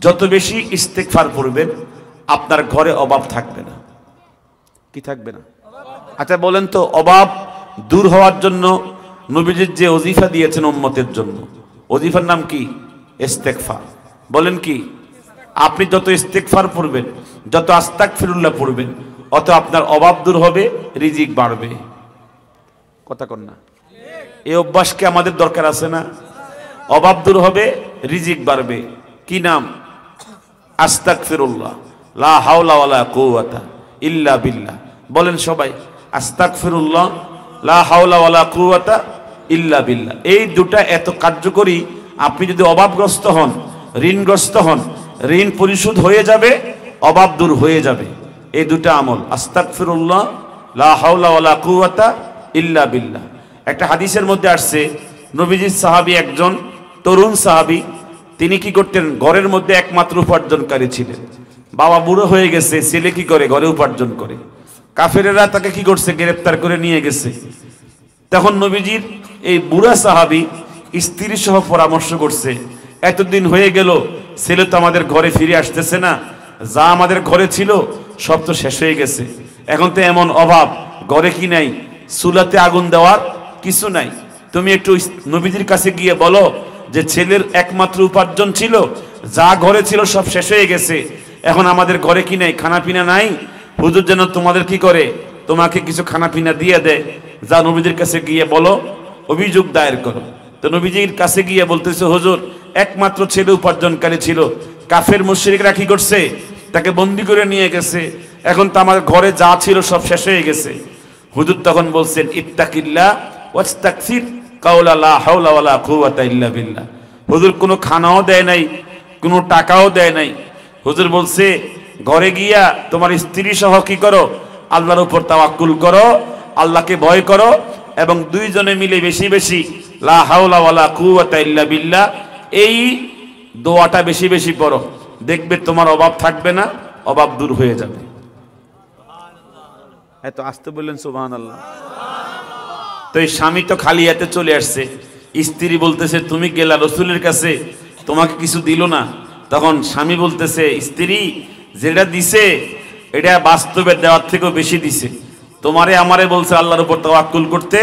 যত বেশি ইস্তেগফার পড়বেন আপনার ঘরে অভাব থাকবে না। কি থাকবে না? আচ্ছা বলেন তো, অভাব দূর হওয়ার জন্য নবীজির যে ওজিফা দিয়েছেন উম্মতের জন্য, ওজিফার নাম কি? ইস্তেগফার। বলেন কি? আপনি যত ইস্তেগফার পড়বেন, যত আস্তাগফিরুল্লাহ পড়বেন, অত আপনার অভাব দূর হবে, রিজিক বাড়বে। কথা কন না? এই অভ্যাসকে আমাদের দরকার আছে না? অভাব দূর হবে, রিজিক বাড়বে। কি নাম? আস্তাগফিরুল্লাহ, লা হাওলা ওয়ালা কুওয়াতা ইল্লা বিল্লাহ। বলেন সবাই, আস্তাগফিরুল্লাহ, লা হাওলা ওয়ালা কুওয়াতা ইল্লা বিল্লাহ। এই দুটা এত কার্যকরী। আপনি যদি অভাবগ্রস্ত হন, ঋণগ্রস্ত হন, ঋণ পরিশোধ হয়ে যাবে, অভাব দূর হয়ে যাবে। এই দুটা আমল, আস্তাগফিরুল্লাহ, লা হাওলা ওয়ালা কুওয়াতা ইল্লা বিল্লাহ। একটা হাদিসের মধ্যে আসছে, নবীজির সাহাবী একজন তরুণ সাহাবী, তিনি কি করতেন? ঘরের মধ্যে একমাত্র উপার্জনকারী ছিলেন। বাবা বুড়ো হয়ে গেছে, ছেলে কি করে? ঘরে উপার্জন করে। কাফেরেরা তাকে কি করছে? গ্রেফতার করে নিয়ে গেছে। তখন নবীজির এই বুড়া সাহাবী স্ত্রী সহ পরামর্শ করছে, এতদিন হয়ে গেল, ছেলে তো আমাদের ঘরে ফিরে আসতেছে না, যা আমাদের ঘরে ছিল সব তো শেষ হয়ে গেছে, এখন তো এমন অভাব, ঘরে কি নাই? চুলাতে আগুন দেওয়ার কিছু নাই। তুমি একটু নবীজির কাছে গিয়ে বলো যে ছেলের একমাত্র উপার্জন ছিল, যা ঘরে ছিল সব শেষ হয়ে গেছে, এখন আমাদের ঘরে কি নাই? খানা পিনা নাই। হুজুর যেন তোমাদের কি করে? তোমাকে কিছু খানা পিনা দিয়ে দেয়। যা নবীজির কাছে গিয়ে বলো, অভিযোগ দায়ের করো। তো নবীজির কাছে গিয়ে বলতেছে, হুজুর একমাত্র ছেলে উপার্জনকারী ছিল, কাফের মুশরিকরা কি করছে? তাকে বন্দি করে নিয়ে গেছে, এখন তো আমার ঘরে যা ছিল সব শেষ হয়ে গেছে। হুজুর তখন বলছেন, ইত্তাকিল্লাহ ওয়াস্তাগফির কাওলা লা হাওলা ওয়ালা কুওয়াতা ইল্লা বিল্লাহ। হুজুর কোনো খানাও দেয় নাই, কোনো টাকাও দেয় নাই। হুজুর বলছে, ঘরে গিয়া তোমার স্ত্রী সহ কি করো? আল্লাহর উপর তাওয়াক্কুল করো, আল্লাহকে ভয় করো, এবং দুইজনে মিলে বেশি বেশি লা হাওলা ওয়ালা কুওয়াতা ইল্লা বিল্লাহ এই দোয়াটা বেশি বেশি পড়ো। দেখবে তোমার অভাব থাকবে না, অভাব দূর হয়ে যাবে। এত আসতে বললেন সুবহানাল্লাহ। তো এই স্বামী তো খালি হাতে চলে আসছে, স্ত্রী বলতেছে, তুমি গেলা রাসূলের কাছে, তোমাকে কিছু দিল না। তখন স্বামী বলতেছে, স্ত্রী যেটা দিছে এটা বাস্তবে দেওয়ার থেকেও বেশি দিছে। তোমারে আমারে বলছে আল্লাহর উপর তাওয়াক্কুল করতে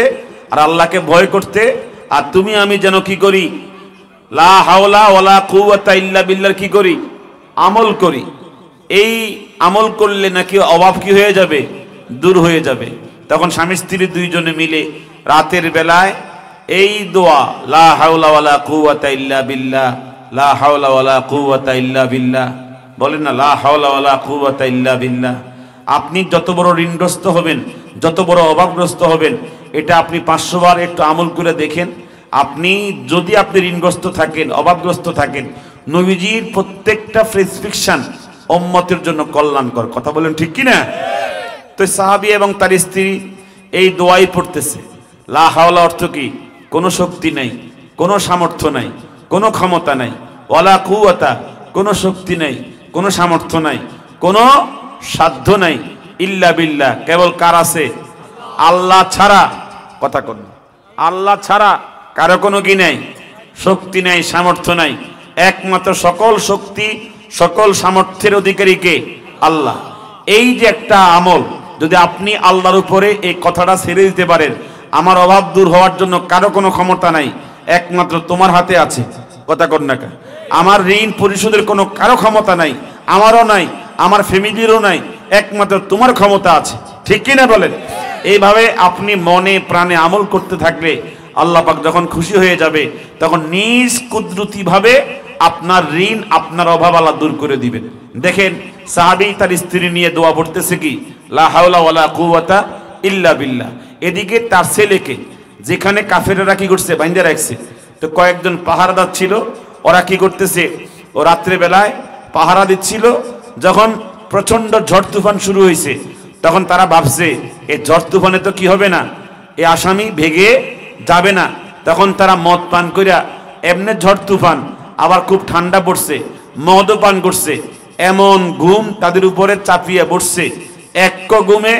আর আল্লাহকে ভয় করতে, আর তুমি আমি যেন কি করি? লা হাওলা ওয়ালা কুওয়াতা ইল্লা বিল্লাহ কি করি? আমল করি। এই আমল করলে নাকি অভাব কি হয়ে যাবে? দূর হয়ে যাবে। তখন স্বামী স্ত্রী দুইজনে মিলে রাতের বেলায় এই দোয়া, লা হাওলা ওয়ালা কুওয়াতা ইল্লা বিল্লাহ, লা হাওলা ওয়ালা কুওয়াতা ইল্লা বিল্লাহ, বলেন না, লা হাওলা ওয়ালা কুওয়াতা ইল্লা বিল্লাহ। আপনি যত বড় ঋণগ্রস্ত হবেন, যত বড় অভাবগ্রস্ত হবেন, এটা আপনি 500 বার একটু আমল করে দেখেন। আপনি যদি আপনি ঋণগ্রস্ত থাকেন, অভাবগ্রস্ত থাকেন, নবীজির প্রত্যেকটা প্রেসক্রিপশন উম্মতের জন্য কল্যাণকর। কথা বলেন ঠিক কি না? তো সাহাবী এবং তার স্ত্রী এই দোয়াই পড়তেছে। লা হাওলা অর্থ কি? কোনো শক্তি নাই, কোনো সামর্থ্য নাই, কোনো ক্ষমতা নাই। ওয়ালা কুওয়াতা, কোনো শক্তি নাই, কোনো সামর্থ্য নাই, কোনো সাধ্য নাই। ইল্লা বিল্লাহ, কেবল কার আছে? আল্লাহ ছাড়া। কথা কোন? আল্লাহ ছাড়া কারো কোনো কি নাই? শক্তি নাই, সামর্থ্য নাই। একমাত্র সকল শক্তি, সকল সামর্থ্যের অধিকারী কে? আল্লাহ। এই যে একটা আমল, যদি আপনি আল্লাহর উপরে এই কথাটা ছেড়ে দিতে পারেন, আমার অভাব দূর হওয়ার জন্য কারো কোনো ক্ষমতা নাই, একমাত্র তোমার হাতে আছে। কথা কর না কা? আমার ঋণ পরিশোধের কোনো কারো ক্ষমতা নাই, আমারও নাই, আমার ফ্যামিলিরও নাই, একমাত্র তোমার ক্ষমতা আছে। ঠিক কিনা বলেন? এইভাবে আপনি মনে প্রাণে আমল করতে থাকলে আল্লাহ পাক যখন খুশি হয়ে যাবে, তখন নিজ কুদরতি ভাবে আপনার ঋণ, আপনার অভাব আল্লাহ দূর করে দিবেন। দেখেন সাহাবী তার স্ত্রী নিয়ে দোয়া পড়তেছে কি? লা হাওলা ওয়ালা কুওয়াতা ইল্লা বিল্লাহ। এদিকে তার ছেলেকে যেখানে কাফেরেরা কি করছে? বাইন্ধে রাখছে। তো কয়েকজন পাহারাদার ছিল, ওরা কি করতেছে? ও রাত্রে বেলায় পাহারা দিচ্ছিল। যখন প্রচন্ড ঝড় তুফান শুরু হয়েছে, তখন তারা ভাবছে এই ঝড় তুফানে তো কি হবে না, এই আসামি ভেগে যাবে না। তখন তারা মদ পান কইরা, এমনি ঝড় তুফান, আবার খুব ঠান্ডা পড়ছে, মদও পান করছে, এমন ঘুম তাদের উপরে চাপিয়ে পড়ছে। এক ঘুমে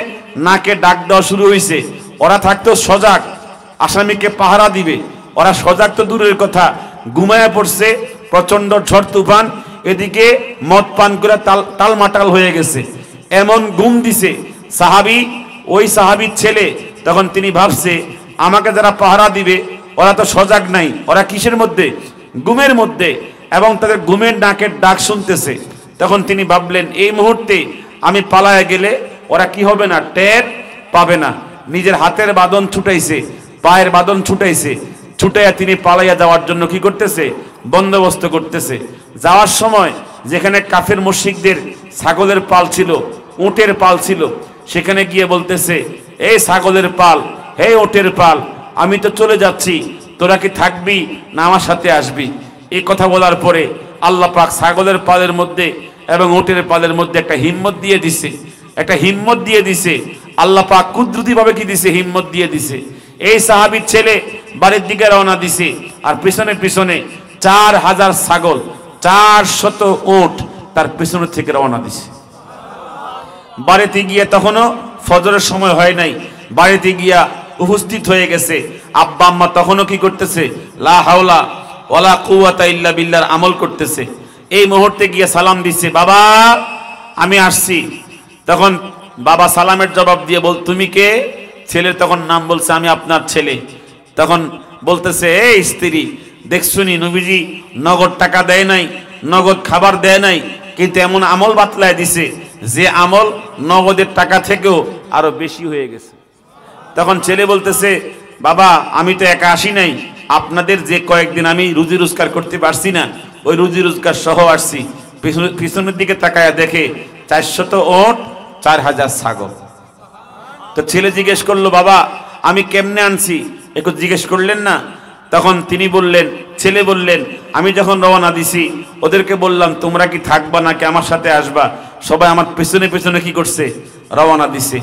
নাকে ডাক দেওয়া শুরু হয়েছে। ওরা থাকতো সজাগ, আসামিকে পাহারা দিবে, ওরা সজাগ তো দূরের কথা, ঘুমায়া পড়ছে। প্রচন্ড ঝড় তুফান, এদিকে মদ পান করে টালমাটাল হয়ে গেছে, এমন ঘুম দিছে সাহাবী, ওই সাহাবীর ছেলে তখন তিনি ভাবছে আমাকে যারা পাহারা দিবে ওরা তো সজাগ নাই, ওরা কিসের মধ্যে? ঘুমের মধ্যে, এবং তাদের ঘুমের নাকের ডাক শুনতেছে। তখন তিনি ভাবলেন এই মুহূর্তে আমি পালায় গেলে ওরা কি হবে না, টের পাবে না। নিজের হাতের বাঁধন ছুটাইছে, পায়ের বাঁধন ছুটাইছে, ছুটাইয়া তিনি পালাইয়া যাওয়ার জন্য কি করতেছে, বন্দোবস্ত করতেছে। যাওয়ার সময় যেখানে কাফের মুশরিকদের ছাগলের পাল ছিল, উটের পাল ছিল, সেখানে গিয়ে বলতেছে এই ছাগলের পাল, হে উটের পাল, আমি তো চলে যাচ্ছি, তোরা কি থাকবি না আমার সাথে আসবি? এই কথা বলার পরে আল্লাহ পাক ছাগলের পালের মধ্যে এবং উটের পালের মধ্যে একটা হিম্মত দিয়ে দিছে, একটা হিম্মত দিয়ে দিছে। আল্লাহ পাক কুদরতি ভাবে কি দিছে, হিম্মত দিয়ে দিছে। এই সাহাবীর ছেলে বাড়ির দিকে রওনা দিছে, আর পিছনে পিছনে 4000 ছাগল, 400 উট তার পিছনে থেকে রওনা দিছে। বাড়িতে গিয়ে তখনও ফজরের সময় হয় নাই, বাড়িতে গিয়া উপস্থিত হয়ে গেছে। আব্বা আম্মা তখনও কি করতেছে, লা হাওলা ওয়ালা কুওয়াতা ইল্লা বিল্লাহর আমল করতেছে। এই মুহূর্তে গিয়ে সালাম দিছে, বাবা আমি আসছি। তখন বাবা সালামের জবাব দিয়ে বল তুমি কে? ছেলের তখন নাম বলছে আমি আপনার ছেলে। তখন বলতেছে এই স্ত্রী, দেখছুনি নবীজি নগদ টাকা দেয় নাই, নগদ খাবার দেয় নাই, কিন্তু এমন আমল বাতলায় দিছে যে আমল নগদের টাকা থেকেও আরো বেশি হয়ে গেছে। তখন ছেলে বলতেছে বাবা আমি তো একা আসি নাই, আপনাদের যে কয়েকদিন আমি রুজি রোজগার করতে পারছি না, ওই রুজি রোজগার সহ আসছি। পিছনের দিকে তাকায়া দেখে 400 উট, 4000 ছাগল। তো ছেলে জিজ্ঞেস করলো বাবা আমি কেমনে আনছি, একটু জিজ্ঞেস করলেন না? তখন তিনি বললেন, ছেলে বললেন আমি যখন রওনা দিছি ওদেরকে বললাম তোমরা কি থাকবা নাকি আমার সাথে আসবা, সবাই আমার পেছনে পেছনে কি করছে, রওনা দিছে।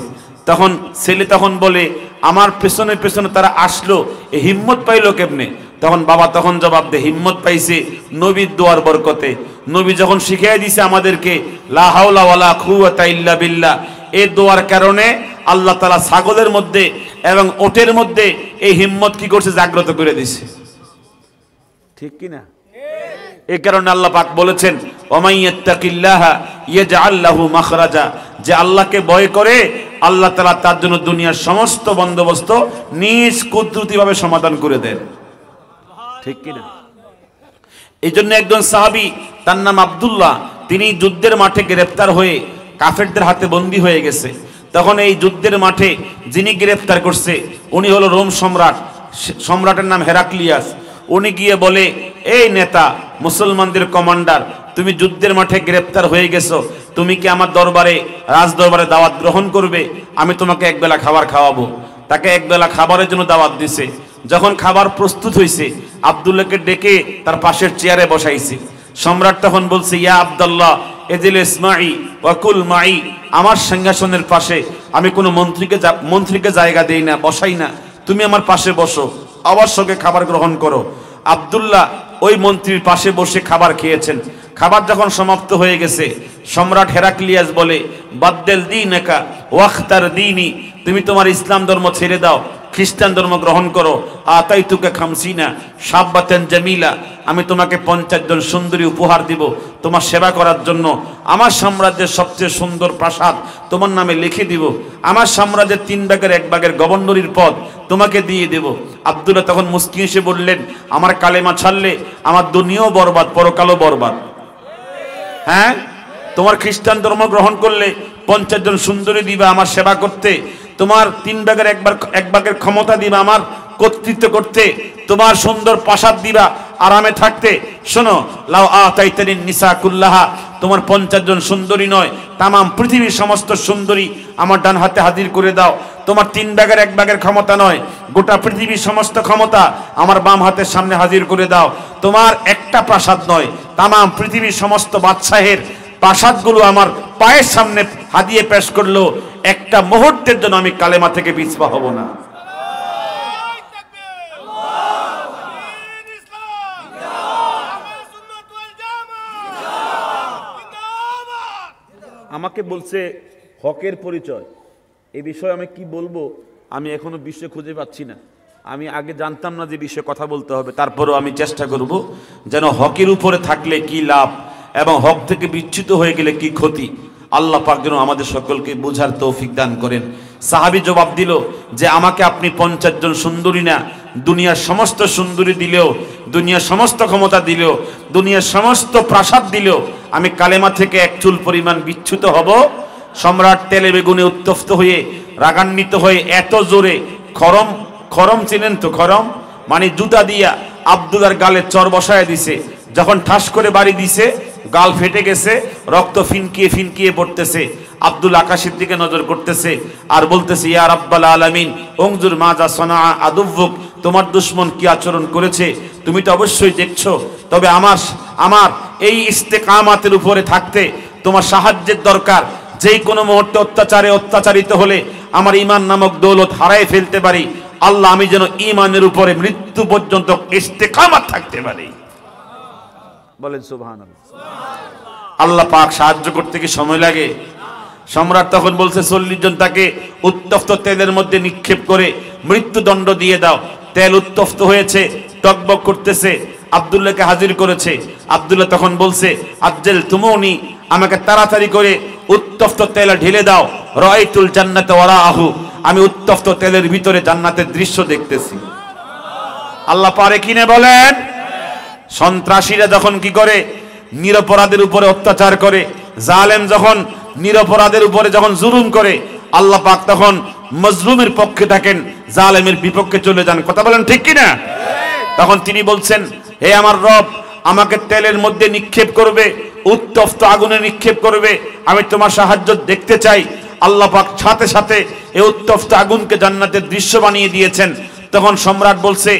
তখন ছেলে তখন বলে আমার পেছনে পেছনে তারা আসলো, এই হিম্মত পাইলো কেমনে? তখন বাবা তখন জবাব দে হিম্মত পাইছে নবীর দোয়ার বরকতে। নবী যখন শিখিয়ে দিছে আমাদেরকে লা হাওলা ওয়ালা কুওয়াতা ইল্লা বিল্লাহ, এই দোয়ার কারণে আল্লাহ তাআলা ছাগলের মধ্যে এবং ওটের মধ্যে এই হিম্মত কি করছে, জাগ্রত করে দিছে। ঠিক কি না? এই কারণে আল্লাহ পাক বলেছেন ওমাইয়াত্তাকিল্লাহা ইয়াজআল লাহু মাখরাজা, যে আল্লাহকে ভয় করে আল্লাহ তাআলা তার জন্য দুনিয়ার সমস্ত বন্দোবস্ত নিজ কুদরতিভাবে সমাধান করে দেন। ঠিক কি না? এই জন্য একজন সাহাবী তার নাম আব্দুল্লাহ, তিনি যুদ্ধের মাঠে গ্রেফতার হয়ে কাফেরদের হাতে বন্দী হয়ে গেছে। তখন এই যুদ্ধের মাঠে যিনি গ্রেফতার করছে উনি হলো রোম সম্রাট, সম্রাটের নাম হেরাক্লিয়াস। উনি গিয়ে বলে এই নেতা, মুসলমানদের কমান্ডার, তুমি যুদ্ধের মাঠে গ্রেফতার হয়ে গেছো, তুমি কি আমার দরবারে, রাজ দরবারে দাওয়াত গ্রহণ করবে? আমি তোমাকে একবেলা খাবার খাওয়াবো। তাকে একবেলা খাবারের জন্য দাওয়াত দিছে। যখন খাবার প্রস্তুত হয়েছে আব্দুল্লাহকে ডেকে তার পাশের চেয়ারে বসাইছে। সম্রাট তখন বলছে ইয়া আব্দুল্লাহ এজিল ইসমাঈ ওয়াকুল মাই, আমার সিংহাসনের পাশে আমি কোনো মন্ত্রীকে জায়গা দেই না, বসাই না, তুমি আমার পাশে বসো, অবশ্যই খাবার গ্রহণ করো। আব্দুল্লাহ ওই মন্ত্রীর পাশে বসে খাবার খেয়েছেন। খাবার যখন সমাপ্ত হয়ে গেছে সম্রাট হেরাক্লিয়াস বলে বাদ্দেল দীনাকা ওয়াখতার দীনি, তুমি তোমার ইসলাম ধর্ম ছেড়ে দাও, খ্রিস্টান ধর্ম গ্রহণ করো। আতাইতুকা খামসিনা শাব্বাতান জামিলা, আমি তোমাকে 50 জন সুন্দরী উপহার দিব তোমার সেবা করার জন্য। আমার সাম্রাজ্যের সবচেয়ে সুন্দর প্রাসাদ তোমার নামে লিখে দিব। আমার সাম্রাজ্যের 3 ভাগের 1 ভাগের গভর্নরের পদ তোমাকে দিয়ে দেব। আব্দুল্লাহ তখন মুস্কি এসে বললেন আমার কালেমা ছাড়লে আমার দুনিয়াও বরবাদ, পরকালও বরবাদ। হ্যাঁ, তোমার খ্রিস্টান ধর্ম গ্রহণ করলে 50 জন সুন্দরী দিবা আমার সেবা করতে, তোমার 3 ভাগের 1 ভাগের ক্ষমতা দিবা আমার কর্তৃত্ব করতে, তোমার সুন্দর প্রাসাদ দিবা আরামে থাকতে। শোনো, লাউ আতাইতানিন নিসা কুল্লাহা, তোমার 50 জন সুন্দরী নয়, তাম পৃথিবীর সমস্ত সুন্দরী আমার ডান হাতে হাজির করে দাও। তোমার 3 ভাগের 1 ভাগের ক্ষমতা নয়, গোটা পৃথিবীর সমস্ত ক্ষমতা আমার বাম হাতের সামনে হাজির করে দাও। তোমার একটা প্রাসাদ নয়, তাম পৃথিবীর সমস্ত বাদশাহের প্রাসাদগুলো আমার পায়ের সামনে হাদিয়ে পেশ করলো, একটা মুহূর্তের জন্য আমি কালেমা থেকে পিছপা হব না। আমাকে বলছে হকের পরিচয়, এই বিষয়ে আমি কি বলবো আমি এখনো বিষয় খুঁজে পাচ্ছি না। আমি আগে জানতাম না যে বিষয়ে কথা বলতে হবে, তারপরেও আমি চেষ্টা করব যেন হকের উপরে থাকলে কি লাভ এবং হক থেকে বিচ্যুত হয়ে গেলে কি ক্ষতি। আল্লাহ পাক যেন আমাদের সকলকে বোঝার তৌফিক দান করেন। সাহাবী জবাব দিল যে আমাকে আপনি 50 জন সুন্দরী না, দুনিয়ার সমস্ত সুন্দরী দিলেও, দুনিয়ার সমস্ত ক্ষমতা দিলেও, দুনিয়ার সমস্ত প্রাসাদ দিলেও আমি কালেমা থেকে এক চুল পরিমাণ বিচ্যুত হব। সম্রাট তেলে বেগুনে উত্তপ্ত হয়ে রাগান্বিত হয়ে এত জোরে খরম, খরম চিনেন তো, খরম মানে জুতা দিয়া আব্দুল্লাহর গালে চর বসায় দিছে। যখন ঠাস করে বাড়ি দিছে গাল ফেটে গেছে, রক্ত ফিনকিয়ে ফিনকিয়ে পড়তেছে। আব্দুল আকাশের দিকে নজর করতেছে আর বলতেছে, ইয়া রাব্বাল আলামিন উনজুর মাজা সানা আদুবুক, তোমার দুশমন কি আচরণ করেছে তুমি তো অবশ্যই দেখছো। তবে আমার এই ইস্তেকামাতের উপরে থাকতে তোমার সাহায্যের দরকার। যেই কোনো মুহূর্তে অত্যাচারিত হলে আমার ঈমান নামক দৌলত হারায় ফেলতে পারি। আল্লাহ আমি যেন ঈমানের উপরে মৃত্যু পর্যন্ত ইস্তেকামাত থাকতে পারি। বলেন সুবহানাল্লাহ। আল্লাহ পাক সাহায্য করতে কি সময় লাগে? সম্রাট তখন বলছে 40 জন তাকে উত্তপ্ত তেলের মধ্যে নিক্ষেপ করে মৃত্যুদণ্ড দিয়ে দাও। তেল উত্তপ্ত হয়েছে, টকবক করতেছে, আব্দুল্লাহকে হাজির করেছে। আব্দুল্লাহ তখন বলছে, আজ্জেল তুমুনি, আমাকে তাড়াতাড়ি করে উত্তপ্ত তেল ঢেলে দাও। রাআইতুল জান্নাতা ওয়ারাআহু, আমি উত্তপ্ত তেলের ভিতরে জান্নাতের দৃশ্য দেখতেছি। আল্লাহ পারে কিনে বলেন। সন্ত্রাসীরা যখন কি করে, নিরপরাধের উপরে অত্যাচার করে, জালেম যখন নিরপরাধের উপরে যখন জুলুম করে, আল্লাহ পাক তখন মজলুমের পক্ষে থাকেন, জালেমের বিপক্ষে চলে যান। কথা বলেন ঠিক কিনা? তখন তিনি বলছেন, হে আমার রব, আমাকে তেলের মধ্যে নিক্ষেপ করবে, উত্তপ্ত আগুনে নিক্ষেপ করবে, আমি তোমার সাহায্য দেখতে চাই। আল্লাহ পাক সাথে সাথে এই উত্তপ্ত আগুনকে জান্নাতের দৃশ্য বানিয়ে দিয়েছেন। তখন সম্রাট বলছে,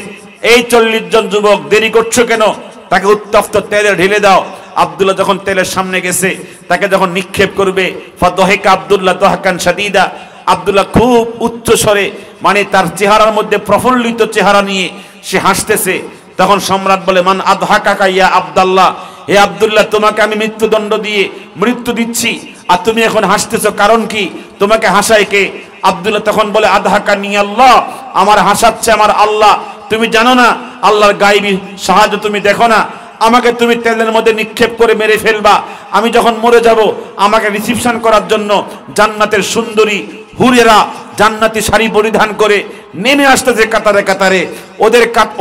এই 40 জন যুবক দেরি করছো কেন? তাকে উত্তপ্ত তেলে ঢেলে দাও। আব্দুল্লাহ যখন তেলের সামনে গেছে, তাকে যখন নিক্ষেপ করবে, ফাদহিকা আব্দুল্লাহ দহকান শাদীদা, আব্দুল্লাহ খুব উচ্চ স্বরে, মানে তার চেহারার মধ্যে প্রফুল্লিত চেহারা নিয়ে সে হাসতেছে। তখন সম্রাট বলে, মান আদহাকাকা ইয়া আব্দুল্লাহ, হে আব্দুল্লাহ, তোমাকে আমি মৃত্যুদণ্ড দিয়ে মৃত্যু দিচ্ছি, আর তুমি এখন হাসতেছো, কারণ কি? তোমাকে হাসায় কে? আব্দুল্লাহ তখন বলে, আদহাকানি আল্লাহ, আমার হাসাচ্ছে আমার আল্লাহ। তুমি জানো না আল্লাহর গায়বী সাহায্য তুমি দেখো না? আমাকে তুমি তেলের মধ্যে নিক্ষেপ করে মেরে ফেলবা। আমি যখন মরে যাব, আমাকে রিসিপশন করার জন্য জান্নাতের সুন্দরী হুরেরা জান্নাতি শাড়ি পরিধান করে নেমে আসতেছে কাতারে কাতারে।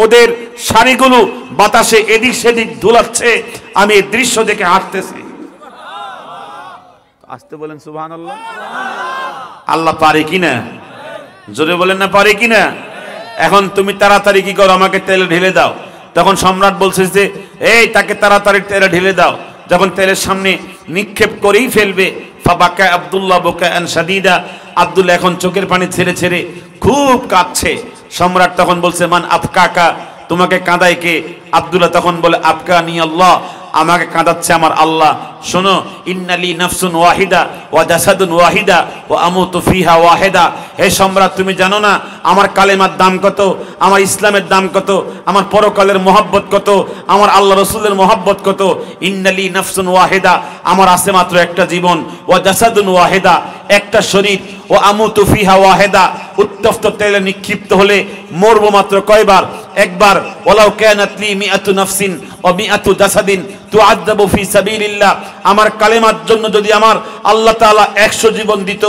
ওদের শাড়িগুলো বাতাসে এদিক সেদিক দুলাচ্ছে, আমি এই দৃশ্য দেখে হাঁটতেছি। আসতে বলেন সুবহানাল্লাহ। আল্লাহ পারে কিনা? জোরে বলেন না, পারে কিনা? এখন তুমি তাড়াতাড়ি কি করো, আমাকে তেলে ঢেলে দাও। তখন সম্রাট বলছে যে, এই তাকে তাড়াতাড়ি তেলে ঢেলে দাও। যখন তেলের সামনে নিক্ষেপ করেই ফেলবে, ফাবাকা আব্দুল্লাহ বুকাআন শাদীদা, আব্দুল্লাহ এখন চোখের পানি ছেড়ে ছেড়ে খুব কাঁদছে। সম্রাট তখন বলছে, মান আবকাকা, তোমাকে কাঁদায় কে? আব্দুল্লাহ তখন বলে, আবকানি আল্লাহ, আমাকে কাঁদাচ্ছে আমার আল্লাহ। শোনো, ইন্নালি নাফসুন ওয়াহিদা ওয়া জাসাদুন ওয়াহিদা ওয়া আমুতু ফিহা ওয়াহিদা। হে সম্রাট, তুমি জানো না আমার কালেমার দাম কত, আমার ইসলামের দাম কত, আমার পরকালের মহব্বত কত, আমার আল্লাহ রসুলের মহব্বত কত। ইন্নালি নাফসুন ওয়াহিদা, আমার আছে মাত্র একটা জীবন, ওয়া জাসাদুন ওয়াহিদা, একটা শরীর, ও আমুতু ফিহা ওয়াহিদা, উত্তপ্ত তেলে নিক্ষিপ্ত হলে মরবো মাত্র কয়বার? একবার। ওয়ালাউ কানাত লি মিআতু নাফসিন ওয়া মিআতু জাসাদিন তুআযাবু ফি সাবিলিল্লাহ, আমার কালেমার জন্য যদি আমার আল্লাহ তাআলা 100 জীবন দিত,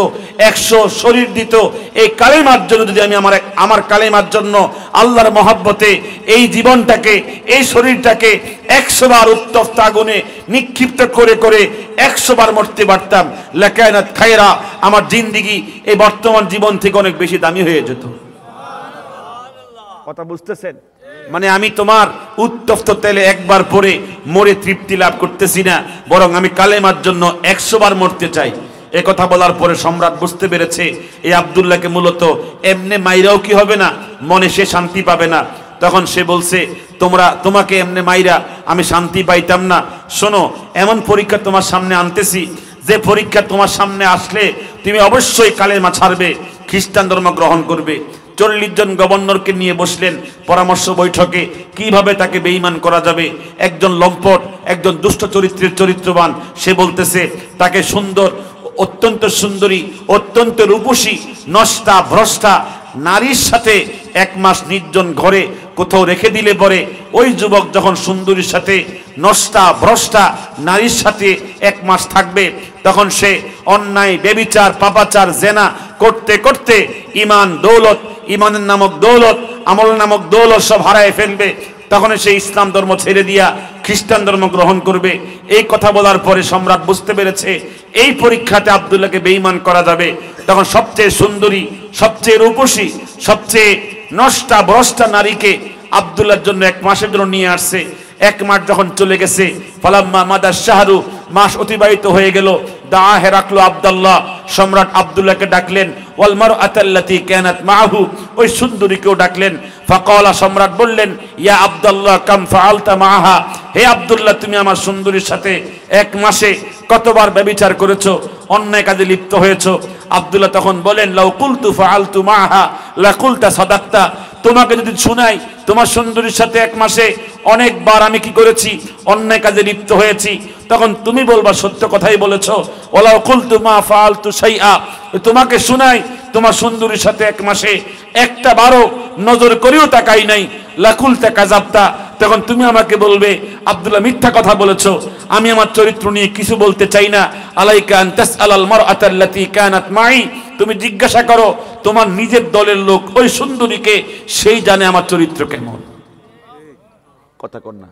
100 শরীর দিত, এই কালেমার জন্য যদি আমি আমার কালেমার জন্য আল্লাহর মহব্বতে এই জীবনটাকে, এই শরীরটাকে 100 বার উত্তপ্ত আগুনে নিক্ষিপ্ত করে করে 100 বার মরতে পারতাম, লাকানাত খায়রা, আমার জিন্দেগি এই বর্তমান জীবন থেকে অনেক বেশি দামি হয়ে যেত। কথা বুঝতেছেন? মানে আমি তোমার উত্তপ্ত তেলে একবার পরে মরে তৃপ্তি লাভ করতেছি না, বরং আমি কালেমার জন্য 100 বার মরতে চাই। এ কথা বলার পরে সম্রাট বুঝতে পেরেছে এই আব্দুল্লাহকে মূলত এমনি মাইরাও কি হবে না, মনে সে শান্তি পাবে না। তখন সে বলছে, তোমাকে এমনি মাইরা আমি শান্তি পাইতাম না। শোনো, এমন পরীক্ষা তোমার সামনে আনতেছি, যে পরীক্ষা তোমার সামনে আসলে তুমি অবশ্যই কালেমা ছাড়বে, খ্রিস্টান ধর্ম গ্রহণ করবে। 40 জন গভর্নরকে নিয়ে বসলেন পরামর্শ বৈঠকে, কিভাবে তাকে বেঈমান করা যাবে। একজন লম্পট, একজন দুষ্ট চরিত্রের চরিত্রবান, সে বলতেছে তাকে সুন্দর, অত্যন্ত সুন্দরী, অত্যন্ত রূপসী, নষ্টা ভ্রষ্টা নারীর সাথে 1 মাস নির্জন ঘরে কোথাও রেখে দিলে পরে ওই যুবক যখন সুন্দরীর সাথে নষ্টা ভ্রষ্টা নারীর সাথে 1 মাস থাকবে, তখন সে অন্যায় বেবিচার পাপাচার জেনা করতে করতে ইমান দৌলত, ইমানের নামক দৌলত, আমল নামক দৌলত সব হারায় ফেলবে। তখন সে ইসলাম ধর্ম ছেড়ে দিয়া খ্রিস্টান ধর্ম গ্রহণ করবে। এই কথা বলার পরে সম্রাট বুঝতে পেরেছে এই পরীক্ষাতে আব্দুল্লাহকে বেঈমান করা যাবে। তখন সবচেয়ে সুন্দরী, সবচেয়ে রূপসী, সবচেয়ে নষ্টা ভ্রষ্টা নারীকে আব্দুল্লাহর জন্য 1 মাসের জন্য নিয়ে আসছে। 1 মাস যখন চলে গেছে, ফালাম্মা মাদা শাহরু, মাস অতিবাহিত হয়ে গেল, দা হেরাকলু আব্দুল্লাহ, সম্রাট আব্দুল্লাহকে ডাকলেন, ওয়াল মারআতাল্লাতী কানাত মাআহু, ওই সুন্দরীকেও ডাকলেন। ফাকালা, সম্রাট বললেন, ইয়া আব্দুল্লাহ কাম ফাআলতা মাআহা, হে আব্দুল্লাহ তুমি আমার সুন্দরীর সাথে 1 মাসে কতবার ব্যভিচার করেছো, অন্যায় কাজে লিপ্ত হয়েছো। আব্দুল্লাহ তখন বলেন, লাউ কুলতু ফাআলতু মাআহা লা কুলতা সাদাক্তা, তোমাকে যদি শুনাই তোমার সুন্দরীর সাথে 1 মাসে অনেকবার আমি কি করেছি, অন্যায় কাজে লিপ্ত হয়েছি, তখন তুমি বলবা সত্য কথাই বলেছো। ওয়ালাউ কুলতু মা ফাআলতু শাইআ, তোমাকে শুনাই তোমার সুন্দরীর সাথে 1 মাসে একটা বারও নজর করেও তাকাই নাই, লাকুলতা কাযাবতা, তখন তুমি আমাকে বলবে আব্দুল্লাহ মিথ্যা কথা বলেছো। আমি আমার চরিত্র নিয়ে কিছু বলতে চাই না। আলাইকা আন তাসআলাল মারআতাল্লাতী কানাত মাই, তুমি জিজ্ঞাসা করো তোমার নিজের দলের লোক ওই সুন্দরীকে, সেই জানে আমার চরিত্র কেমন। কথা কর না,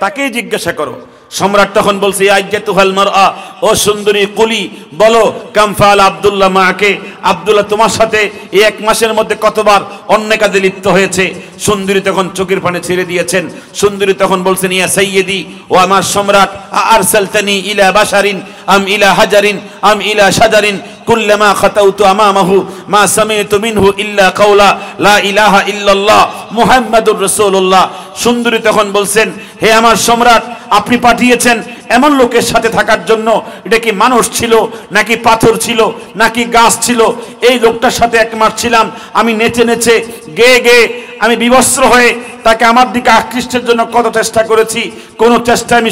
তাকেই জিজ্ঞাসা করো। সম্রাট তখন বলছে, আইয়াতুহাল মারআ, ও সুন্দরী কুলি, বলো কাম ফাআল আব্দুল্লাহ মাকে, আব্দুল্লাহ তোমার সাথে এই 1 মাসের মধ্যে কতবার অন্যায় কাজে লিপ্ত হয়েছে। সুন্দরী তখন চোখের পানি ছেড়ে দিয়েছেন। সুন্দরী তখন বলছেন, ইয়া সাইয়্যিদি, ও আমার সম্রাট, আরসালতানি ইলা বাশারিন আম ইলা হাজারিন আম ইলা শাজারিন কুল্লামা খাতাউতু আমামাহু মা সামি'তু মিনহু ইল্লা কাওলা লা ইলাহা ইল্লাল্লাহ মুহাম্মাদুর রাসূলুল্লাহ। সুন্দরী তখন বলছেন, হে আমার সম্রাট, আপনি পাঠিয়েছেন এমন লোকের সাথে থাকার জন্য, এটা কি মানুষ ছিল নাকি পাথর ছিল নাকি গাছ ছিল? এই লোকটার সাথে 1 মাস ছিলাম, আমি নেচে নেচে গেয়ে গেয়ে আমি বিবস্ত্র হয়ে তাকে আমার দিকে আকৃষ্টের জন্য কত চেষ্টা করেছি, কোনো চেষ্টায় আমি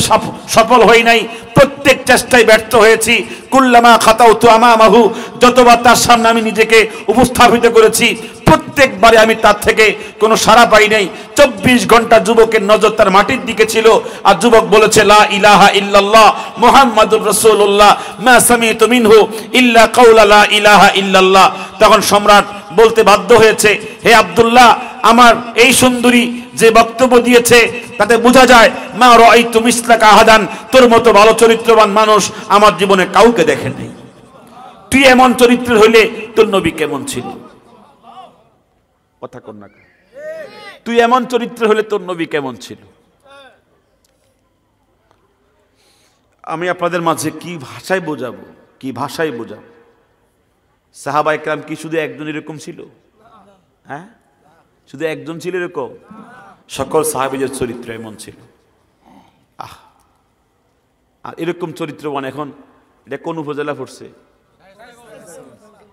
সফল হই নাই, প্রত্যেক চেষ্টায় ব্যর্থ হয়েছি। কুল্লামা খাতাউতু আমামাহু, যতবার তার সামনে আমি নিজেকে উপস্থাপিত করেছি, প্রত্যেকবারে আমি তার থেকে কোনো সাড়া পাই নাই। 24 ঘন্টা যুবকের নজর তার মাটির দিকে ছিল, আর যুবক বলেছে লা ইলাহা ইল্লাল্লাহ মুহাম্মাদুর রাসূলুল্লাহ মা সামি'তু মিনহু ইল্লা কাওলা লা ইলাহা ইল্লাল্লাহ। তখন সম্রাট বলতে বাধ্য হয়েছে, হে আব্দুল্লাহ, আমার এই সুন্দরী যে বক্তব্য দিয়েছে তাতে বোঝা যায় মা রাআইতু মিসলাকা আহাদান, তোর মতো ভালো চরিত্রবান মানুষ আমার জীবনে কাউকে দেখে নাই। তুই এমন চরিত্রের হইলে তোর নবী কেমন ছিল? কথা কর না, তুই এমন চরিত্র হলে তোর নবী কেমন ছিল? আমি আপনাদের মাঝে কি ভাষায় বোঝাবো, কি ভাষায় বোঝাবো? সাহাবায়ে কেরাম কি শুধু একজন এরকম ছিল? হ্যাঁ, শুধু একজন ছিল এরকম? সকল সাহাবীদের চরিত্র এমন ছিল। আর এরকম চরিত্রবান এখন এটা কোন উপজেলা পড়ছে?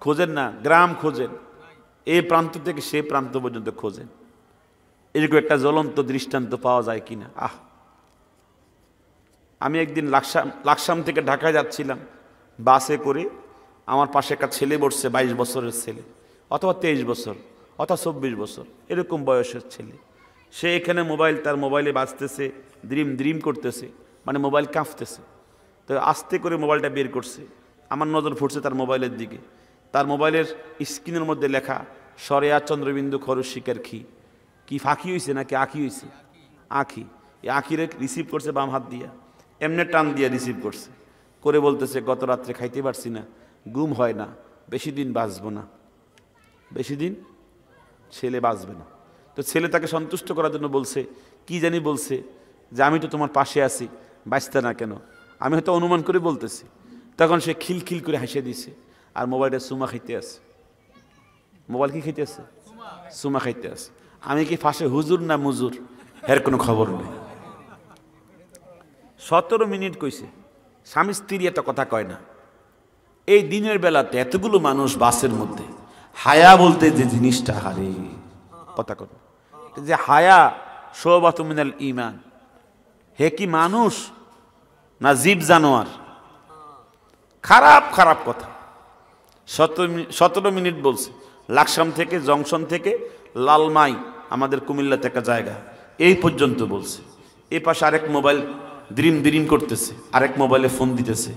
খোঁজেন না, গ্রাম খোঁজেন, এই প্রান্ত থেকে সে প্রান্ত পর্যন্ত খোঁজেন, এরকম একটা জ্বলন্ত দৃষ্টান্ত পাওয়া যায় কিনা। আমি একদিন লাকসাম থেকে ঢাকায় যাচ্ছিলাম বাসে করে, আমার পাশে একটা ছেলে বসছে, 22 বছরের ছেলে, অথবা 23 বছর, অথবা 24 বছর, এরকম বয়সের ছেলে। সে এখানে তার মোবাইলে বাজতেছে, দ্রিম দ্রিম করতেছে, মানে মোবাইল কাঁপতেছে। তো আস্তে করে মোবাইলটা বের করছে, আমার নজর ফুটছে তার মোবাইলের দিকে। তার মোবাইলের স্ক্রিনের মধ্যে লেখা সরেয়া চন্দ্রবিন্দু খরচ শিকার কি ফাঁকি হয়েছে নাকি আঁকি হয়েছে? আঁকি। এই আঁকিরে রিসিভ করছে বাম হাত দিয়া, এমনি টান দিয়া রিসিভ করছে, করে বলতেছে, গত রাত্রে খাইতে পারছি না, ঘুম হয় না, বেশি দিন বাঁচবো না, বেশি দিন ছেলে বাঁচবে না। তো ছেলে তাকে সন্তুষ্ট করার জন্য বলছে, কি জানি বলছে যে আমি তো তোমার পাশে আছি, বাঁচতে না কেন? আমি হয়তো অনুমান করে বলতেছি। তখন সে খিলখিল করে হেসে দিছে, আর মোবাইলটা সুমা খাইতে আছে। মোবাইল কি খাইতে আছে? সুমা খাইতে আছে। আমি কি ফাঁসে হুজুর না মুজুর, এর কোনো খবর নেই। 17 মিনিট কইছে, স্বামী স্ত্রী এত কথা কয় না। এই দিনের বেলাতে এতগুলো মানুষ বাসের মধ্যে, হায়া বলতে যে জিনিসটা, হারে কথা কর, যে হায়া শুবাতু মিনাল ঈমান, হে কি মানুষ না জীব জানোয়ার? খারাপ খারাপ কথা। 17 মিনিট বলছে, লাকসাম থেকে, জংশন থেকে লালমাই আমাদের কুমিল্লাতে একটা জায়গা, এই পর্যন্ত বলছে। এই পাশে আরেক মোবাইল দ্রিম দ্রিম করতেছে, আরেক মোবাইলে ফোন দিতেছে,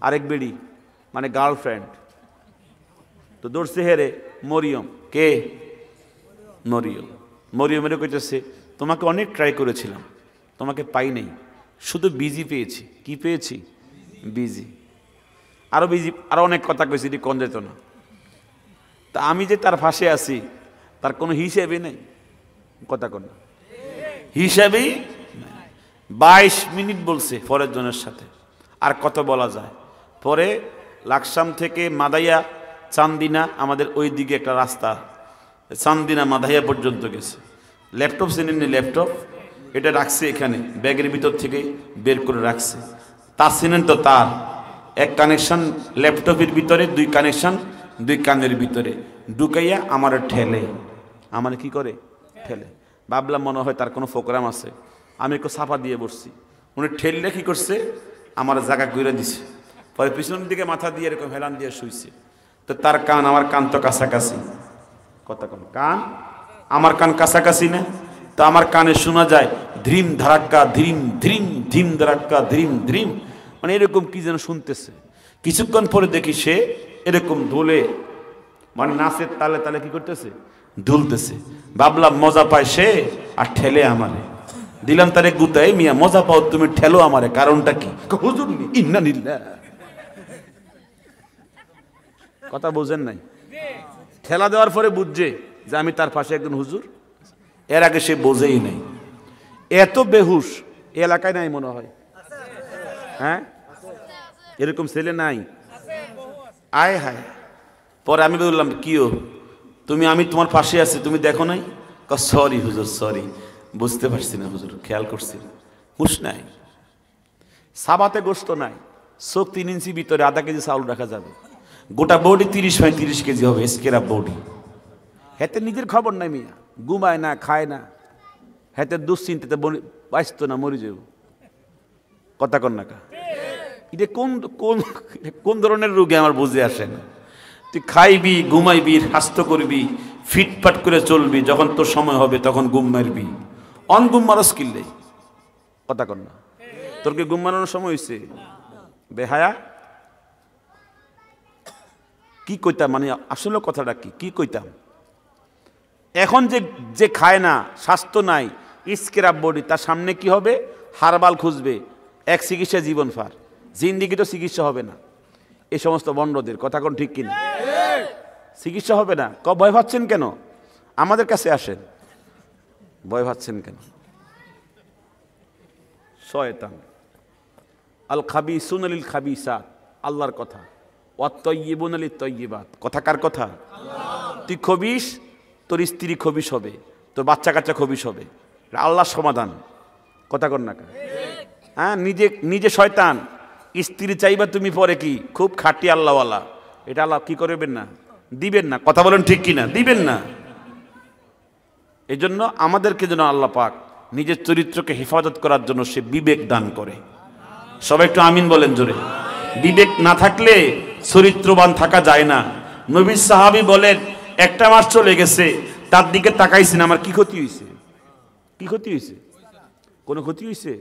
আরেক বেড়ি মানে গার্লফ্রেন্ড। তো দৌড়ছে হেরে মরিয়ম, কে মরিয়ম। মরিয়মের কইতেছে তোমাকে অনেক ট্রাই করেছিলাম, তোমাকে পাই নাই, শুধু বিজি পেয়েছি। কি পেয়েছি? বিজি। আরো বিজি, আরো অনেক কথা কইছি, এটি কোন যেত না। তা আমি যে তার ফাঁসে আছি তার কোনো হিসেবে নেই, কথা কোন হিসাবেই। 22 মিনিট বলছে ফরের জনের সাথে, আর কত বলা যায়। পরে লাকসাম থেকে মাদাইয়া চান্দিনা, আমাদের ওই দিকে একটা রাস্তা, চান্দিনা মাদাইয়া পর্যন্ত গেছে। ল্যাপটপ চেনেননি? ল্যাপটপ এটা রাখছে এখানে, ব্যাগের ভিতর থেকে বের করে রাখছে। তার চেনেন তো? তার এক কানেকশন ল্যাপটপের ভিতরে, 2 কানেকশন 2 কানের ভিতরে ঢুকাইয়া আমার ঠেলে, আমার কি করে ঠেলে। ভাবলাম মনে হয় তার কোনো প্রোগ্রাম আছে, আমি একটু ছাপা দিয়ে বসছি। উনি ঠেললে কি করছে, আমার জায়গা ঘুরে দিছে। পরে পিছনের দিকে মাথা দিয়ে এরকম হেলান দিয়ে শুইছে। তো তার কান আমার কান তো কাছাকাছি, কথা কোন কান আমার কান কাছাকাছি না? তো আমার কানে শোনা যায় ধ্রিম ধারাক্কা ধ্রিম ধ্রিম, ধিম ধারাক্কা ধ্রিম ধ্রিম, মানে এরকম কি যেন শুনতেছে। কিছুক্ষণ পরে দেখি সে এরকম দোলে, মানে নাচের তালে তালে কি করতেছে, দুলতেছে। ভাবলাম মজা পায় সে, আর ঠেলে আমারে। দিলাম তারে গুতাই, মিয়া মজা পাও তুমি, ঠেলো আমারে, কারণটা কি? হুজুর ইন্না লিল্লাহ। কথা বোঝেন নাই? ঠেলা দেওয়ার পরে বুঝছে যে আমি তার পাশে একজন হুজুর। এর আগে সে বোঝেই নাই। এত বেহুশ এ এলাকায় নাই মনে হয়, হ্যাঁ? এরকম ছেলে নাই? আয় হায়। পরে আমি বললাম কিও তুমি, আমি তোমার পাশে আছি, তুমি দেখো নাই? সরি হুজুর, সরি, বুঝতে পারছি না হুজুর, খেয়াল করছি। হুশ নাই, সাবাতে গোস্ত নাই, চোখ 3 ইঞ্চি ভিতরে আধা কেজি চাউল রাখা যাবে, গোটা বডি 30-35 কেজি হবে, স্কেরা বডি। হেতে নিজের খবর নাই মিয়া, ঘুমায় না, খায় না, হেতে দুশ্চিন্তাতে বাঁচত না, মরি যাব। কথা কন না কা? এটা কোন কোন কোন ধরনের রোগে আমার বুঝে আসে না। তুই খাইবি, ঘুমাইবি, স্বাস্থ্য করবি, ফিটফাট করে চলবি, যখন তোর সময় হবে তখন ঘুম মারবি। ঘুম মারস কিনলে, কথা কন না? তোর কি ঘুম মারানোর সময় হয়েছে? বেহায়া কি কইতাম, মানে আসলে কথাটা কি কইতাম? এখন যে যে খায় না, স্বাস্থ্য নাই, স্ক্র্যাপ বডি, তার সামনে কি হবে? হারবাল খুঁজবে, এক চিকিৎসা জীবন ফার, জিন্দিগি তো চিকিৎসা হবে না। এই সমস্ত বন্ডদের কথা কোন ঠিক কিনা? চিকিৎসা হবে না। ভয় পাচ্ছেন কেন? আমাদের কাছে আসেন, ভয় পাচ্ছেন কেন? শয়তান আল খাবিসুন লিল খাবিসাত, আল্লাহর কথা। ওয়াত-তাইয়্যিবুনা লিত-তাইয়্যিবাত, কথা কার কথা? তুই খবিস, তোর স্ত্রী খবিস হবে, তোর বাচ্চা কাচ্চা খবিস হবে, আল্লাহর সমাধান। কথা কর না? হ্যাঁ, নিজে শয়তান, স্ত্রী চাইবা তুমি পরে কি খুব খাঁটি আল্লাহওয়ালা, এটা আল্লাহ কি করবেন না, দিবেন না। কথা বলেন ঠিক কিনা? দিবেন না। এই জন্য আমাদেরকে যেন আল্লাহ পাক নিজের চরিত্রকে হেফাজত করার জন্য সে বিবেক দান করে। সবাই একটু আমিন বলেন জোরে। বিবেক না থাকলে চরিত্রবান থাকা যায় না। নবী সাহাবী বলেন 1টা মাস চলে গেছে, তার দিকে তাকাইছি না, আমার কি ক্ষতি হয়েছে? কি ক্ষতি হয়েছে? কোনো ক্ষতি হয়েছে?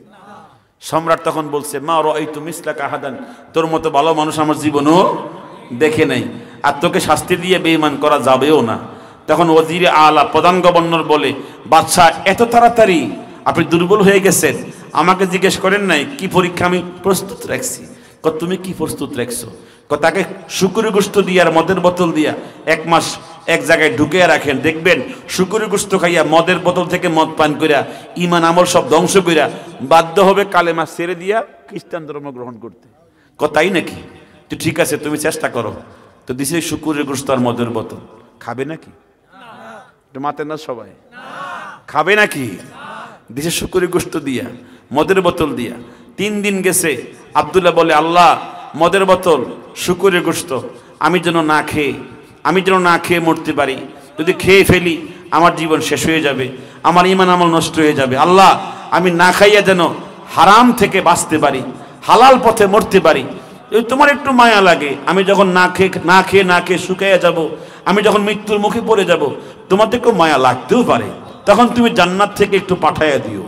সম্রাট তখন বলছে মা রাআইতু মিসলাকা আহাদান, তোর মতো ভালো মানুষ আমার জীবনও দেখে নাই, আর তোকে শাস্তি দিয়ে বেঈমান করা যাবেও না। তখন ওজিরে আলা, প্রধান গভর্নর বলে বাদশা এত তাড়াতাড়ি আপনি দুর্বল হয়ে গেছেন, আমাকে জিজ্ঞেস করেন নাই কি পরীক্ষা আমি প্রস্তুত রাখছি? তুমি কি প্রস্তুত রাখছো? তাকে শুকরি গোশত দিয়ে আর মদের বোতল দিয়া 1 মাস এক জায়গায় ঢুকে রাখেন, দেখবেন শুকরি গোশত খাইয়া মদের বোতল থেকে মদ পান কইরা ইমান আমল সব ধ্বংস কইরা বাধ্য হবে কালেমা ছেড়ে দিয়া খ্রিস্টান ধর্ম গ্রহণ করতে। তাই নাকি? তো ঠিক আছে, তুমি চেষ্টা করো। তো দিছে শুকরি গোশত আর মদের বোতল, খাবে নাকি? একটু মাতেন না সবাই, খাবে নাকি? দিছে শুকরি গোশত দিয়া, মদের বোতল দিয়া। 3 দিন গেছে, আব্দুল্লাহ বলে আল্লাহ মদের বোতল, শুকরের গোশত, আমি যেন না খেয়ে মরতে পারি। যদি খেয়ে ফেলি আমার জীবন শেষ হয়ে যাবে, আমার ঈমান আমল নষ্ট হয়ে যাবে। আল্লাহ আমি না খাইয়া যেন হারাম থেকে বাঁচতে পারি, হালাল পথে মরতে পারি। যদি তোমার একটু মায়া লাগে, আমি যখন না খেয়ে শুকাইয়া যাব, আমি যখন মৃত্যুর মুখে পড়ে যাব, তোমার তো একটু মায়া লাগতেও পারে। তখন তুমি জান্নাত থেকে একটু পাঠাইয়া দিও।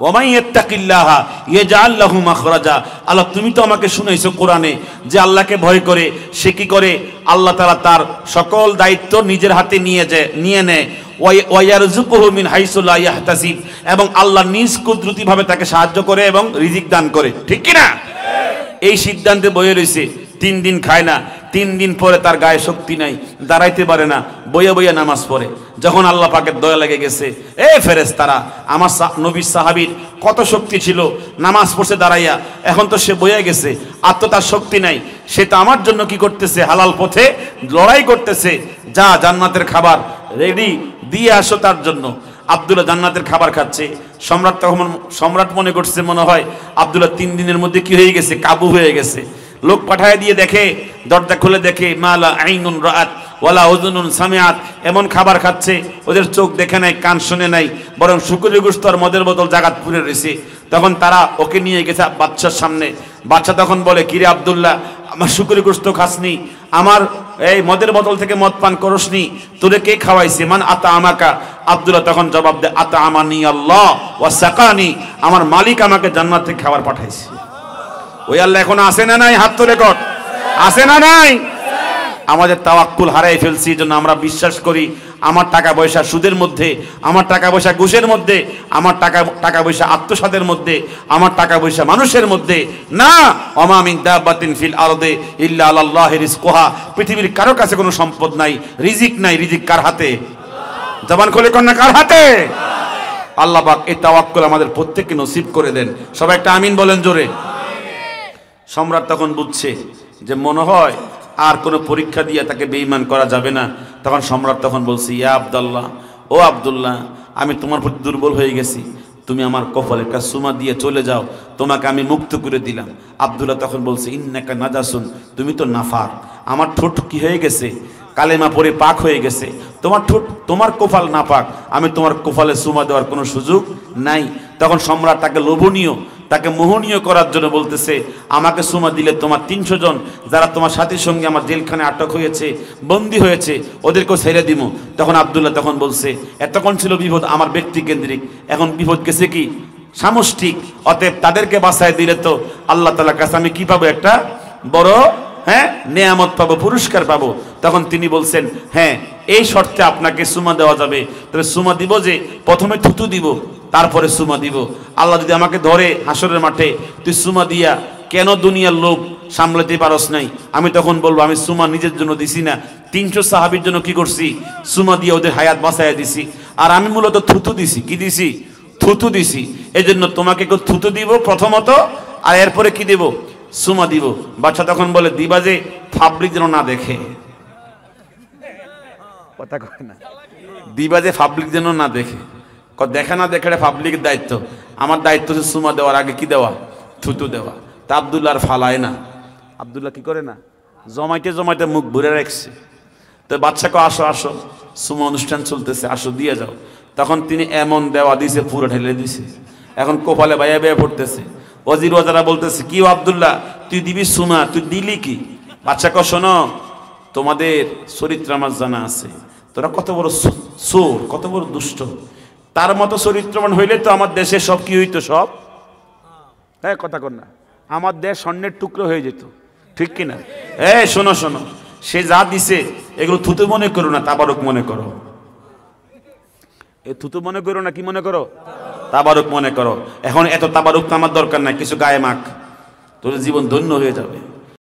ওয়ামাই ইয়াত্তাকিল্লাহা ইয়াজআল লাহু মাখরাজা। আল্লাহ তুমি তো আমাকে শুনাইছো কোরআনে যে আল্লাহকে ভয় করে সে কি করে, আল্লাহ তাআলা তার সকল দায়িত্ব নিজের হাতে নিয়ে নেয়। ওয়া ইয়ারযুকুহু মিন হাইসু লা ইয়াহতাসিব, এবং আল্লাহ নিজ কুদরতিভাবে তাকে সাহায্য করে এবং রিজিক দান করে, ঠিক কি না? এই সিদ্ধান্তে বয়ে রয়েছে, 3 দিন খায় না, 3 দিন পরে তার গায়ে শক্তি নাই, দাঁড়াইতে পারে না, বইয়া বইয়া নামাজ পড়ে। যখন আল্লাহ পাকের দয়া লেগে গেছে, ফেরেশতারা, আমার নবীর সাহাবীর কত শক্তি ছিল, নামাজ পড়ছে দাঁড়াইয়া, এখন তো সে বইয়া গেছে, আর তো তার শক্তি নাই, সে তো আমার জন্য কি করতেছে, হালাল পথে লড়াই করতেছে, যা জান্নাতের খাবার রেডি দিয়ে আসো তার জন্য। আব্দুল্লাহ জান্নাতের খাবার খাচ্ছে। সম্রাট মনে করছে মনে হয় আব্দুল্লাহ 3 দিনের মধ্যে কি হয়ে গেছে, কাবু হয়ে গেছে। লোক পাঠায় দিয়ে দেখে, দরজা খুলে দেখে, মালা আইনুন রাআত ওয়ালা উযুনুন সামিআত, এমন খাবার খাচ্ছে ওদের চোখ দেখে নাই, কান শুনে নাই, বরং শুকরের গোশত আর মদের বোতল জাগাত পুরে রয়েছে। তখন তারা ওকে নিয়ে গেছে বাদশার সামনে। বাদশা তখন বলে, কিরে আব্দুল্লাহ, আমার শুকরের গোশত খাসনি, আমার এই মদের বোতল থেকে মদ পান করসনি, তোরে কে খাওয়াইছে? মান আতা আমাকা। আব্দুল্লাহ তখন জবাব দেয়, আতা আমানি আল্লাহ ওয়া সাকানি, আমার মালিক আমাকে জান্নাত থেকে খাবার পাঠাইছে। ওই আল্লাহ এখন আসে না নাই? হাত তুলে কর, আসে না নাই? আমাদের তাওয়াক্কুল হারাই ফেলছি, জন্য আমরা বিশ্বাস করি আমার টাকা পয়সা সুদের মধ্যে, আমার টাকা পয়সা ঘুষের মধ্যে, আমার টাকা পয়সা আত্মসাতের মধ্যে, আমার টাকা পয়সা মানুষের মধ্যে না। ওমা মিন দাব্বাতিন ফিল আরদি ইল্লা আলাল্লাহি রিজকুহা, পৃথিবীর কারো কাছে কোনো সম্পদ নাই, রিজিক নাই। রিজিক কার হাতে? জবান খুলে কন্যা, কার হাতে? আল্লাহ পাক এই তাওয়াক্কুল আমাদের প্রত্যেককে নসিব করে দেন। সবাই একটা আমিন বলেন জোরে। সম্রাট তখন বুঝছে যে মনে হয় আর কোনো পরীক্ষা দিয়ে তাকে বেঈমান করা যাবে না। তখন সম্রাট তখন বলছে, ইয়া আব্দুল্লাহ, ও আব্দুল্লাহ, আমি তোমার প্রতি দুর্বল হয়ে গেছি, তুমি আমার কপালে একটা সুমা দিয়ে চলে যাও, তোমাকে আমি মুক্ত করে দিলাম। আব্দুল্লাহ তখন বলছে, ইন্নাকা নাজাসুন, তুমি তো নাফাক, আমার ঠোঁট কি হয়ে গেছে, কালেমা পড়ে পাক হয়ে গেছে, তোমার ঠোঁট, তোমার কোফাল নাপাক, আমি তোমার কোফালে সুমা দেওয়ার কোনো সুযোগ নাই। তখন সম্রাট তাকে লোভনীয়, তাকে মোহনীয় করার জন্য বলতেছে, আমাকে সুমা দিলে তোমার 300 জন যারা তোমার সাথীর সঙ্গে আমার জেলখানে আটক হয়েছে, বন্দী হয়েছে, ওদেরকেও ছেড়ে দিব। তখন আব্দুল্লাহ তখন বলছে, এতক্ষণ ছিল বিপদ আমার ব্যক্তি কেন্দ্রিক, এখন বিপদ গেছে কি সামষ্টিক, অতএব তাদেরকে বাঁচায় দিলে তো আল্লাহ তাআলার কাছে আমি কি পাবো? একটা বড় নেয়ামত পাবো, পুরস্কার পাবো। তখন তিনি বলছেন, হ্যাঁ, এই শর্তে আপনাকে সুমা দেওয়া যাবে, তবে সুমা দিব যে প্রথমে থুতু দিব, তারপরে সুমা দিব। আল্লাহ যদি আমাকে ধরে হাসরের মাঠে, তুই সুমা দিয়া কেন দুনিয়ার লোভ সামলাতে পারস নাই, আমি তখন বলবো, আমি সুমা নিজের জন্য দিছি না, 300 সাহাবীর জন্য কি করছি, সুমা দিয়ে ওদের হায়াত বাঁচাইয়া দিছি। আর আমি মূলত থুতু দিছি। কি দিছি? থুতু দিছি। এই জন্য তোমাকে থুতু দিব প্রথমত, আর এরপরে কি দিব? সুমা দিব। বাচ্চা তখন বলে, দিবা যে পাবলিক যেন না দেখে। কথা কয় না, দিবা যে পাবলিক যেন না দেখে। দেখা না দেখে পাবলিকের দায়িত্ব, আমার দায়িত্ব হচ্ছে সুমা দেওয়ার আগে কি দেওয়া? থুতু দেওয়া। তা আব্দুল্লাহ আর ফালায় না। আব্দুল্লাহ কি করে না, জমাইতে জমাইতে মুখ ভরে রাখছে। তো বাচ্চাকে, আসো আসো, সুমা অনুষ্ঠান চলতেছে, আসো দিয়ে যাও। তখন তিনি এমন দেওয়া দিছে, পুরো ঢেলে দিছে, এখন কোপালে বাইয়া বাইয়া পড়তেছে। ওজির ওয়াজারা বলতেছে, কি আব্দুল্লাহ, তুই দিবি সুমা, তুই দিলি কি? বাচ্চাকে, শোনো, তোমাদের চরিত্র আমার জানা আছে, তোরা কত বড় চোর, কত বড় দুষ্ট, তার মতো চরিত্রবান হইলে তো আমার দেশে সব কি হইতো, সব কথা কর না, আমার দেশ স্বর্ণের টুকরো হয়ে যেত, ঠিক কিনা? শোনো শোনো, সে যা দিছে এগুলো থুতু মনে করো না, তাবারক মনে করো। এ থুতু মনে করো না, কি মনে করো? তাবারক মনে করো। এখন এত তাবারক তো আমার দরকার নাই, কিছু গায়ে মাখ, তোর জীবন ধন্য হয়ে যাবে।